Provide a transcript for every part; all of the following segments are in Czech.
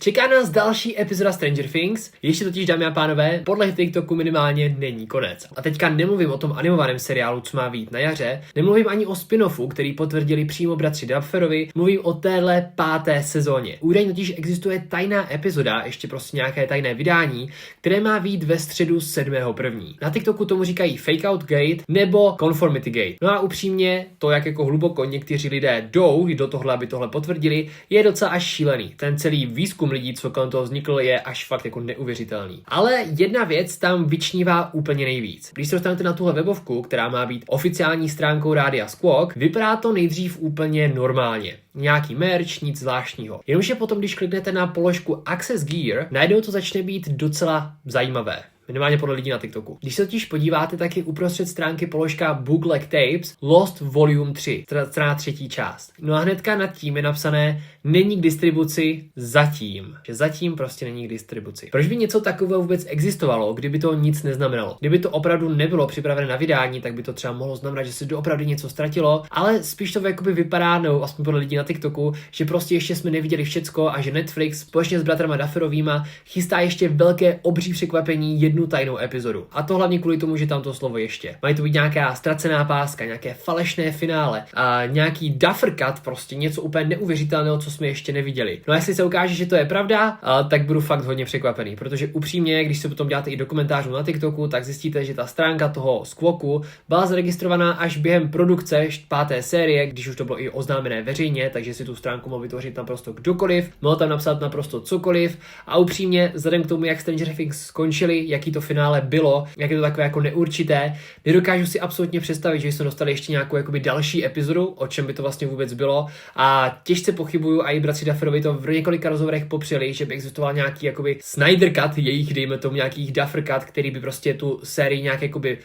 Čeká nás další epizoda Stranger Things, ještě totiž, dámy a pánové, podle TikToku minimálně není konec. A teďka nemluvím o tom animovaném seriálu, co má vyjít na jaře, nemluvím ani o spin-offu, který potvrdili přímo bratři Dufferovi, mluvím o téhle 5. sezóně. Údajně totiž existuje tajná epizoda, ještě prostě nějaké tajné vydání, které má vyjít ve středu 7.1. Na TikToku tomu říkají Fake Out Gate nebo Conformity Gate. No a upřímně, to, jak jako hluboko někteří lidé jdou do tohle, aby tohle potvrdili, je docela až šílený. Ten celý výzkum lidí, co kolem toho vznikl, je až fakt jako neuvěřitelný. Ale jedna věc tam vyčnívá úplně nejvíc. Když se dostanete na tuhle webovku, která má být oficiální stránkou Rádia Squawk, vypadá to nejdřív úplně normálně. Nějaký merch, nic zvláštního. Jenomže potom, když kliknete na položku Access Gear, najednou to začne být docela zajímavé. Minimálně podle lidí na TikToku. Když se totiž podíváte, tak je uprostřed stránky položka Bootleg Tapes Lost Volume 3, strana 3. část. No a hnedka nad tím je napsané není k distribuci zatím. Že zatím prostě není k distribuci. Proč by něco takového vůbec existovalo, kdyby to nic neznamenalo? Kdyby to opravdu nebylo připravené na vydání, tak by to třeba mohlo znamenat, že se doopravdy něco ztratilo, ale spíš to jakoby vypadá, nebo aspoň podle lidí na TikToku, že prostě ještě jsme neviděli všecko a že Netflix společně s bratrama Dufferovýma chystá ještě velké obří překvapení, jednu tajnou epizodu. A to hlavně kvůli tomu, že tam to slovo ještě. Mají to být nějaká ztracená páska, nějaké falešné finále a nějaký Duffer cut, prostě něco úplně neuvěřitelného, co jsme ještě neviděli. No a jestli se ukáže, že to je pravda, tak budu fakt hodně překvapený, protože upřímně, když se potom děláte i do komentářů na TikToku, tak zjistíte, že ta stránka toho Squawku byla zaregistrovaná až během produkce 5. série, když už to bylo i oznámené veřejně, takže si tu stránku mohl vytvořit naprosto kdokoliv, mohl tam napsat naprosto cokoliv a upřímně, vzhledem k tomu, jak Stranger Things skončili, jaký to finále bylo, jak je to takové jako neurčité, nedokážu si absolutně představit, že jsme dostali ještě nějakou jakoby další epizodu, o čem by to vlastně vůbec bylo a těžce pochybuju a i bratři Dufferovi to v několika rozhovorech popřeli, že by existoval nějaký jakoby Snyder cut, jejich dejme tomu nějakých Duffer cut, který by prostě tu sérii nějak jakoby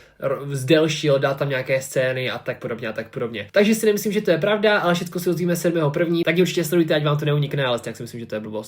zdelšil, dal tam nějaké scény a tak podobně a tak podobně. Takže si nemyslím, že to je pravda, ale všechno si dozvíme 7.1. Tak určitě sledujte, ať vám to neunikne, ale tak si myslím, že to je blbost.